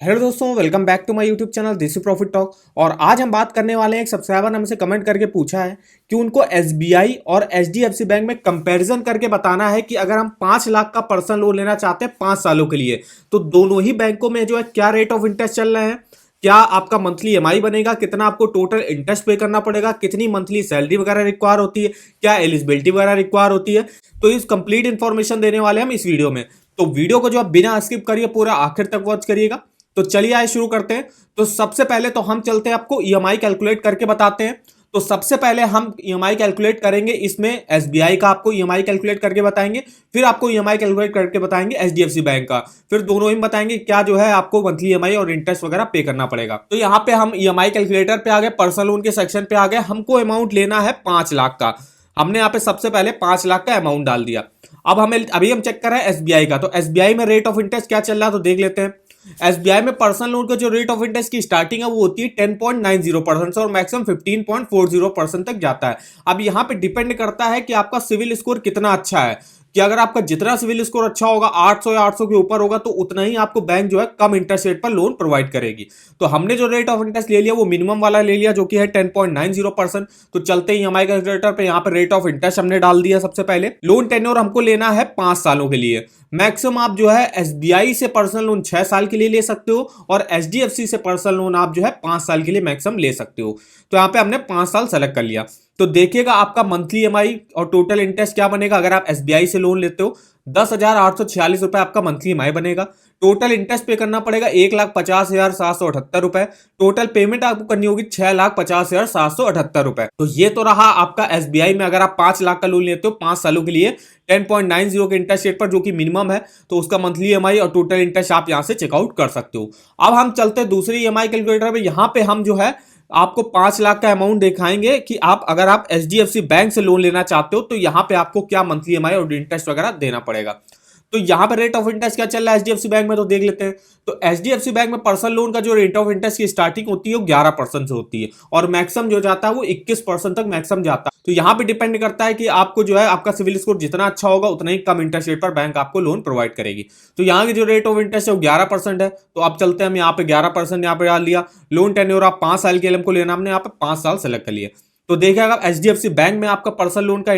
Hello दोस्तों, welcome back to my YouTube channel Desi profit talk. और आज हम बात करने वाले हैं, एक सब्सक्राइबर ने हमसे कमेंट करके पूछा है कि उनको एसबीआई और एचडीएफसी बैंक में कंपैरिजन करके बताना है कि अगर हम 5 लाख का पर्सनल लोन लेना चाहते हैं 5 सालों के लिए, तो दोनों ही बैंकों में जो है क्या रेट ऑफ इंटरेस्ट चल रहे हैं, क्या आपका मंथली ईएमआई बनेगा, कितना आपको टोटल इंटरेस्ट पे करना पड़ेगा, कितनी मंथली सैलरी वगैरह रिक्वायर होती है, क्या एलिजिबिलिटी वगैरह रिक्वायर होती है। तो इस कंप्लीट इन्फॉर्मेशन देने वाले हम इस वीडियो में। तो वीडियो को जो आप बिना स्किप करिए पूरा आखिर तक वॉच करिएगा। तो चलिए आइए शुरू करते हैं। तो सबसे पहले तो हम चलते हैं, आपको ईएमआई कैलकुलेट करके बताते हैं। तो सबसे पहले हम ईएमआई कैलकुलेट करेंगे, इसमें एसबीआई का आपको ईएमआई कैलकुलेट करके बताएंगे, फिर आपको ईएमआई कैलकुलेट करके बताएंगे एचडीएफसी बैंक का, फिर दोनों ही बताएंगे क्या जो है आपको मंथली ईएमआई और इंटरेस्ट वगैरह पे करना पड़ेगा। तो यहाँ पे हम ईएमआई कैलकुलेटर पे आ गए, पर्सनल लोन के सेक्शन पे आ गए। हमको अमाउंट लेना है 5 लाख का। हमने यहाँ पे सबसे पहले 5 लाख का अमाउंट डाल दिया। अब हमें अभी हम चेक कर रहे हैं एसबीआई का। तो एसबीआई में रेट ऑफ इंटरेस्ट क्या चल रहा है तो देख लेते हैं। एसबीआई में पर्सनल लोन का जो रेट ऑफ इंटरेस्ट की स्टार्टिंग है वो होती है 10.90% से और मैक्सिमम 15.40% तक जाता है। अब यहाँ पे डिपेंड करता है कि आपका सिविल स्कोर कितना अच्छा है, कि अगर आपका जितना सिविल स्कोर अच्छा होगा 800 या 800 के ऊपर होगा तो उतना ही आपको बैंक जो है कम इंटरेस्ट रेट पर लोन प्रोवाइड करेगी। तो हमने जो रेट ऑफ इंटरेस्ट ले लिया वो मिनिमम वाला ले लिया, जो कि है 10.90%। तो चलते ही हमारे कैलकुलेटर पे यहाँ पे रेट ऑफ इंटरेस्ट हमने डाल दिया। सबसे पहले लोन टेन्योर हमको लेना है 5 सालों के लिए। मैक्सिमम आप जो है एसबीआई से पर्सनल लोन 6 साल के लिए ले सकते हो और एचडीएफसी से पर्सनल लोन आप जो है 5 साल के लिए मैक्सिमम ले सकते हो। तो यहाँ पे हमने 5 साल सेलेक्ट कर लिया। तो देखिएगा आपका मंथली ईएमआई और टोटल इंटरेस्ट क्या बनेगा। अगर आप एसबीआई से लोन लेते हो 10,846 रुपए आपका मंथली ईएमआई बनेगा। टोटल इंटरेस्ट पे करना पड़ेगा 1,50,778 रुपए। टोटल पेमेंट आपको करनी होगी 6,50,778 रुपए। तो ये तो रहा आपका एसबीआई में अगर आप 5 लाख का लोन लेते हो 5 सालों के लिए 10.90 के इंटरेस्ट रेट पर, जो कि मिनिमम है, तो उसका मंथली ईएमआई और टोटल इंटरेस्ट आप यहां से चेकआउट कर सकते हो। अब हम चलते हैं दूसरी ईएमआई कैलकुलेटर पे। यहां पे हम जो है आपको 5 लाख का अमाउंट दिखाएंगे कि आप अगर आप एचडीएफसी बैंक से लोन लेना चाहते हो तो यहां पे आपको क्या मंथली ईएमआई और इंटरेस्ट वगैरह देना पड़ेगा। तो यहां पर रेट ऑफ इंटरेस्ट क्या चल रहा है एचडीएफसी बैंक में तो देख लेते हैं। तो एचडीएफसी बैंक में पर्सनल लोन का जो रेट ऑफ इंटरेस्ट की स्टार्टिंग होती है वो 11% से होती है और मैक्सिमम जो जाता है वो 21% तक मैक्सिमम जाता है। तो यहां पे डिपेंड करता है कि आपको जो है आपका सिविल स्कोर जितना अच्छा होगा उतना ही कम इंटरेस्ट रेट पर बैंक आपको लोन प्रोवाइड करेगी। तो यहाँ की जो रेट ऑफ इंटरेस्ट है वो 11% है। तो अब चलते हैं, हम यहाँ पे 11% यहाँ पे डाल लिया। लोन टेन्योर आप 5 साल के लिए हमको लेना, हमने यहाँ पे 5 साल सेलेक्ट कर लिए। तो देखिएगा एचडीएफसी बैंक में आपका पर्सनल लोन का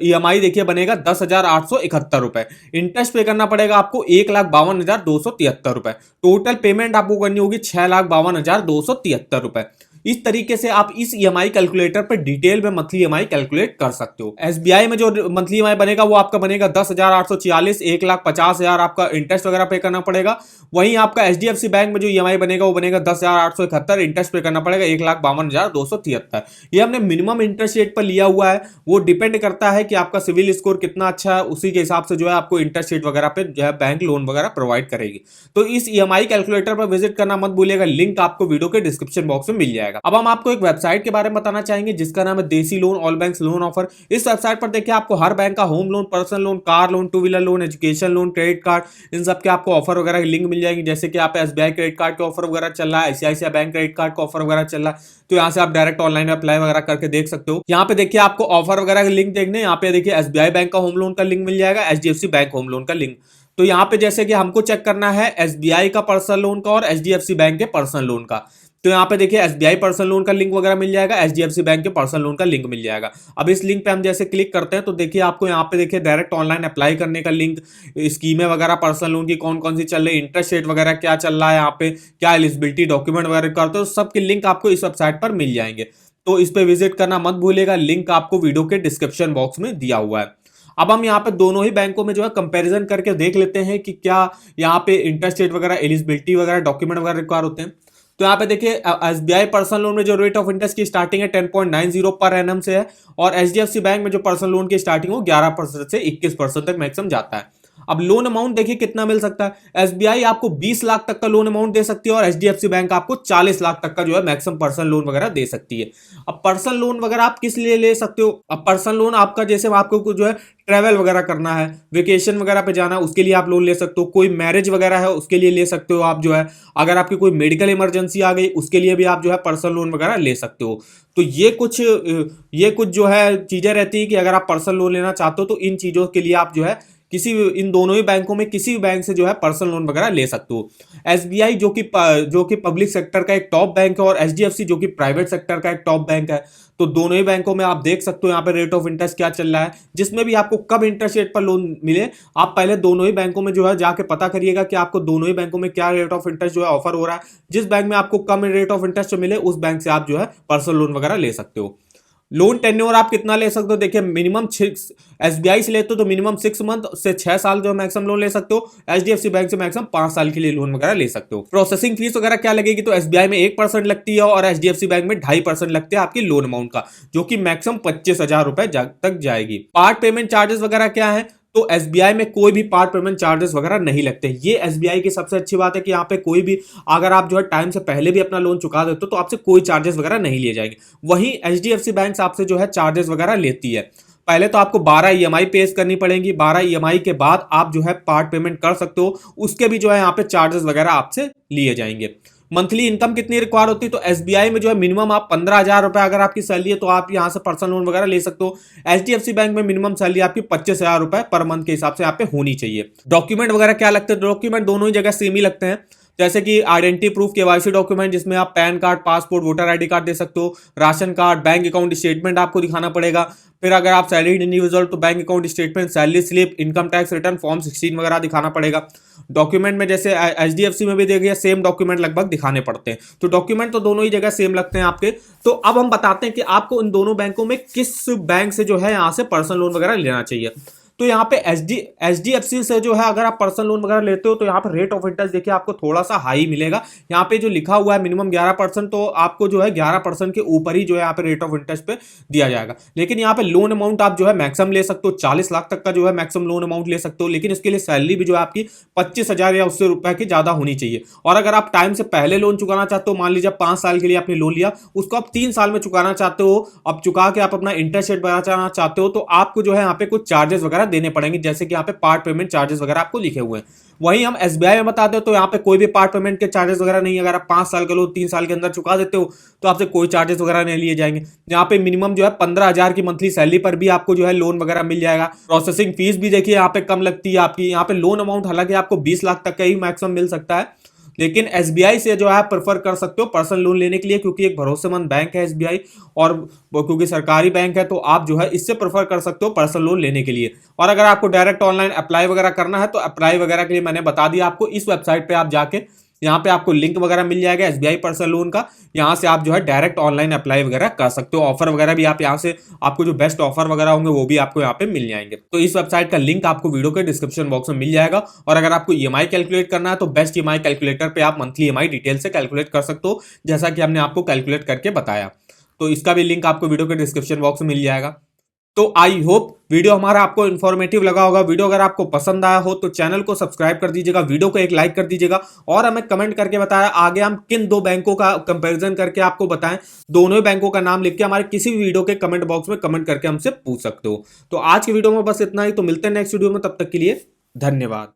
ईएमआई देखिए बनेगा 10,871 रुपए। इंटरेस्ट पे करना पड़ेगा आपको 1,52,273 रुपए। टोटल पेमेंट आपको करनी होगी 6,52,273 रुपए। इस तरीके से आप इस ईएमआई कैलकुलेटर पर डिटेल में मंथली ईएमआई कैलकुलेट कर सकते हो। एसबीआई में जो मंथली ईएमआई बनेगा वो आपका बनेगा 10,846, 1,50,000 आपका इंटरेस्ट वगैरह पे करना पड़ेगा। वहीं आपका एचडीएफसी बैंक में जो ईएमआई बनेगा वो बनेगा 10,871, इंटरेस्ट पे करना पड़ेगा 1,52,273। ये हमने मिनिमम इंटरेस्ट रेट पर लिया हुआ है। वो डिपेंड करता है कि आपका सिविल स्कोर कितना अच्छा है, उसी के हिसाब से जो है आपको इंटरेस्ट रेट वगैरह पे जो है बैंक लोन वगैरह प्रोवाइड करेगी। तो इस ईएमआई कैलकुलेटर पर विजिट करना मत भूलिएगा, लिंक आपको वीडियो के डिस्क्रिप्शन बॉक्स में मिल जाएगा। अब हम आपको एक वेबसाइट के बारे में बताना चाहेंगे जिसका नाम है Desi loan all banks loan offer. इस वेबसाइट पर देखिए आपको हर बैंक का home loan, personal loan, car loan, two wheeler loan, education loan, credit card, इन सब के आपको ऑफर वगैरह की लिंक मिल जाएंगे। जैसे कि आप एसबीआई क्रेडिट कार्ड के ऑफर वगैरह चल रहा है, आईसीआईसीआई बैंक क्रेडिट कार्ड का ऑफर वगैरह चल रहा है। तो यहाँ से आप डायरेक्ट ऑनलाइन अप्लाई वगैरह करके देख सकते हो। यहाँ पे देखिए आपको ऑफर वगैरह का लिंक देखने, यहाँ पे देखिए एसबीआई बैंक का होम लोन का लिंक मिल जाएगा, एचडीएफसी बैंक होम लोन का लिंक। तो यहाँ पे जैसे कि हमको चेक करना है एसबीआई का पर्सनल लोन का और एचडीएफसी बैंक के पर्सनल लोन का। तो यहाँ पे देखिए एसबीआई पर्सनल लोन का लिंक वगैरह मिल जाएगा, एचडीएफसी बैंक के पर्सनल लोन का लिंक मिल जाएगा। अब इस लिंक पे हम जैसे क्लिक करते हैं तो देखिए आपको यहाँ पे देखिए डायरेक्ट ऑनलाइन अप्लाई करने का लिंक, स्कीमें वगैरह पर्सनल लोन की कौन कौन सी चल रही है, इंटरेस्ट रेट वगैरह क्या चल रहा है, यहाँ पे क्या एलिजिबिलिटी डॉक्यूमेंट वगैरह करते हो, सबके लिंक आपको इस वेबसाइट पर मिल जाएंगे। तो इस पे विजिट करना मत भूलिएगा, लिंक आपको वीडियो के डिस्क्रिप्शन बॉक्स में दिया हुआ है। अब हम यहाँ पे दोनों ही बैंकों में जो है कंपैरिजन करके देख लेते हैं कि क्या यहाँ पे इंटरेस्ट रेट वगैरह, एलिजिबिलिटी वगैरह, डॉक्यूमेंट वगैरह रिक्वायर होते हैं। तो यहाँ पे देखिए एसबीआई पर्सनल लोन में जो रेट ऑफ इंटरेस्ट की स्टार्टिंग है 10.90 पर एनम से है और एचडीएफसी बैंक में जो पर्सनल लोन की स्टार्टिंग हो 11% से 21% तक मैक्सिमम जाता है। अब लोन अमाउंट देखिए कितना मिल सकता है। एसबीआई आपको 20 लाख तक का लोन अमाउंट दे सकती है और एचडीएफसी बैंक आपको 40 लाख तक का जो है मैक्सिमम पर्सनल लोन वगैरह दे सकती है। अब पर्सनल लोन वगैरह आप किस लिए ले सकते हो। अब पर्सनल लोन आपका जैसे आपको जो है ट्रैवल वगैरह करना है, वेकेशन वगैरह पे जाना है, उसके लिए आप लोन ले सकते हो। कोई मैरिज वगैरह है उसके लिए ले सकते हो आप जो है। अगर आपकी कोई मेडिकल इमरजेंसी आ गई उसके लिए भी आप जो है पर्सनल लोन वगैरह ले सकते हो। तो ये कुछ जो है चीजें रहती है कि अगर आप पर्सनल लोन लेना चाहते हो तो इन चीजों के लिए आप जो है किसी इन दोनों ही बैंकों में किसी भी बैंक से जो है पर्सनल लोन वगैरह ले सकते हो। एसबीआई जो कि पब्लिक सेक्टर का एक टॉप बैंक है और एचडीएफसी जो कि प्राइवेट सेक्टर का एक टॉप बैंक है, तो दोनों ही बैंकों में आप देख सकते हो यहाँ पे रेट ऑफ इंटरेस्ट क्या चल रहा है, जिसमें भी आपको कब इंटरेस्ट रेट पर लोन मिले आप पहले दोनों ही बैंकों में जो है जाके पता करिएगा कि आपको दोनों ही बैंकों में क्या रेट ऑफ इंटरेस्ट जो है ऑफर हो रहा है। जिस बैंक में आपको कम रेट ऑफ इंटरेस्ट मिले उस बैंक से आप जो है पर्सनल लोन वगैरह ले सकते हो। लोन टेन्योर आप कितना ले सकते हो, देखिए मिनिमम एसबीआई से लेते हो तो मिनिमम 6 मंथ से 6 साल जो मैक्सिमम लोन ले सकते हो। एचडीएफसी बैंक से मैक्सिमम 5 साल के लिए लोन वगैरह ले सकते हो। प्रोसेसिंग फीस वगैरह क्या लगेगी, तो एसबीआई में 1% लगती है और एचडीएफसी बैंक में 2.5% लगते हैं आपकी लोन अमाउंट का, जो कि मैक्सिमम 25,000 रुपए तक जाएगी। पार्ट पेमेंट चार्जेस वगैरह क्या है, तो एसबीआई में कोई भी पार्ट पेमेंट चार्जेस वगैरह नहीं लगते। ये एसबीआई की सबसे अच्छी बात है कि यहाँ पे कोई भी अगर आप जो है टाइम से पहले भी अपना लोन चुका देते हो तो आपसे कोई चार्जेस वगैरह नहीं लिए जाएंगे। वहीं एचडीएफसी बैंक आपसे जो है चार्जेस वगैरह लेती है। पहले तो आपको 12 ईएमआई पेश करनी पड़ेगी, 12 ईएमआई के बाद आप जो है पार्ट पेमेंट कर सकते हो, उसके भी जो है यहाँ पे चार्जेस वगैरह आपसे लिए जाएंगे। मंथली इनकम कितनी रिक्वायर होती है, तो एसबीआई में जो है मिनिमम आप 15,000 रुपए अगर आपकी सैलरी है तो आप यहां से पर्सनल लोन वगैरह ले सकते हो। एचडीएफसी बैंक में मिनिमम सैलरी आपकी 25,000 रुपए पर मंथ के हिसाब से यहाँ पे होनी चाहिए। डॉक्यूमेंट वगैरह क्या लगते हैं, डॉक्यूमेंट दोनों ही जगह सेम ही लगते हैं, जैसे कि आइडेंटिटी प्रूफ, केवाईसी डॉक्यूमेंट जिसमें आप PAN card, passport, voter ID card दे सकते हो, ration card, bank account statement आपको दिखाना पड़ेगा। फिर अगर आप सैलरीड इंडिविजुअल तो bank account statement, salary slip, income tax return form 16 वगैरह दिखाना पड़ेगा। डॉक्यूमेंट में जैसे एचडीएफसी में भी देखिए सेम डॉक्यूमेंट लगभग दिखाने पड़ते हैं, तो डॉक्यूमेंट तो दोनों ही जगह सेम लगते हैं आपके। तो अब हम बताते हैं कि आपको इन दोनों बैंकों में किस बैंक से जो है यहाँ से पर्सनल लोन वगैरह लेना चाहिए। तो यहाँ पे एचडीएफसी से जो है अगर आप पर्सनल लोन वगैरह लेते हो तो यहाँ पर रेट ऑफ इंटरेस्ट देखिए आपको थोड़ा सा हाई मिलेगा। यहाँ पे जो लिखा हुआ है मिनिमम 11%, तो आपको जो है 11% के ऊपर ही जो है यहाँ पे रेट ऑफ इंटरेस्ट पे दिया जाएगा। लेकिन यहाँ पे लोन अमाउंट आप जो है मैक्सिमम ले सकते हो, 40 लाख तक का जो है मैक्सिमम लोन अमाउंट ले सकते हो, लेकिन इसके लिए सैलरी भी जो है आपकी 25,000 या उससे रुपए की ज्यादा होनी चाहिए। और अगर आप टाइम से पहले लोन चुकाना चाहते हो, मान लीजिए 5 साल के लिए आपने लोन लिया, उसको आप 3 साल में चुकाना चाहते हो, अब चुका के आप अपना इंटरेस्ट रेट बढ़ाना चाहते हो, तो आपको जो है यहाँ पे कुछ चार्जेस वगैरह देने पड़ेंगे, जैसे कि यहाँ पे पार्ट पेमेंट चार्जेस वगैरह आपको लिखे हुए हैं। वहीं हम एसबीआई में बताते हो तो यहाँ पे कोई भी पार्ट पेमेंट के चार्जेस वगैरह नहीं है। अगर आप 5 साल के लोन 3 साल के अंदर चुका देते हो तो आपसे कोई चार्जेस वगैरह नहीं लिए जाएंगे। यहाँ पे मिनिमम जो है 15,000 की मंथली सैलरी पर भी आपको जो है लोन वगैरह मिल जाएगा। प्रोसेसिंग फीस भी देखिए यहाँ पे कम लगती है आपकी। यहाँ पे लोन अमाउंट हालांकि आपको 20 लाख तक का ही मैक्सिमम मिल सकता है, लेकिन एसबीआई से जो है प्रेफर कर सकते हो पर्सनल लोन लेने के लिए, क्योंकि एक भरोसेमंद बैंक है एसबीआई और क्योंकि सरकारी बैंक है, तो आप जो है इससे प्रेफर कर सकते हो पर्सनल लोन लेने के लिए। और अगर आपको डायरेक्ट ऑनलाइन अप्लाई वगैरह करना है तो अप्लाई वगैरह के लिए मैंने बता दिया आपको, इस वेबसाइट पे आप जाके यहाँ पे आपको लिंक वगैरह मिल जाएगा एसबीआई पर्सनल लोन का, यहाँ से आप जो है डायरेक्ट ऑनलाइन अप्लाई वगैरह कर सकते हो। ऑफर वगैरह भी आप यहाँ से आपको जो बेस्ट ऑफर वगैरह होंगे वो भी आपको यहाँ पे मिल जाएंगे। तो इस वेबसाइट का लिंक आपको वीडियो के डिस्क्रिप्शन बॉक्स में मिल जाएगा। और अगर आपको ईएमआई कैलकुलेट करना है तो बेस्ट ईएमआई कैलकुलेटर पे आप मंथली ईएमआई डिटेल से कैलकुलेट कर सकते हो, जैसा कि हमने आपको कैलकुलेट करके बताया। तो इसका भी लिंक आपको वीडियो के डिस्क्रिप्शन बॉक्स में मिल जाएगा। तो आई होप वीडियो हमारा आपको इन्फॉर्मेटिव लगा होगा। वीडियो अगर आपको पसंद आया हो तो चैनल को सब्सक्राइब कर दीजिएगा, वीडियो को एक लाइक कर दीजिएगा और हमें कमेंट करके बताया आगे हम किन दो बैंकों का कंपैरिजन करके आपको बताएं। दोनों ही बैंकों का नाम लिख के हमारे किसी भी वीडियो के कमेंट बॉक्स में कमेंट करके हमसे पूछ सकते हो। तो आज की वीडियो में बस इतना ही, तो मिलते हैं नेक्स्ट वीडियो में, तब तक के लिए धन्यवाद।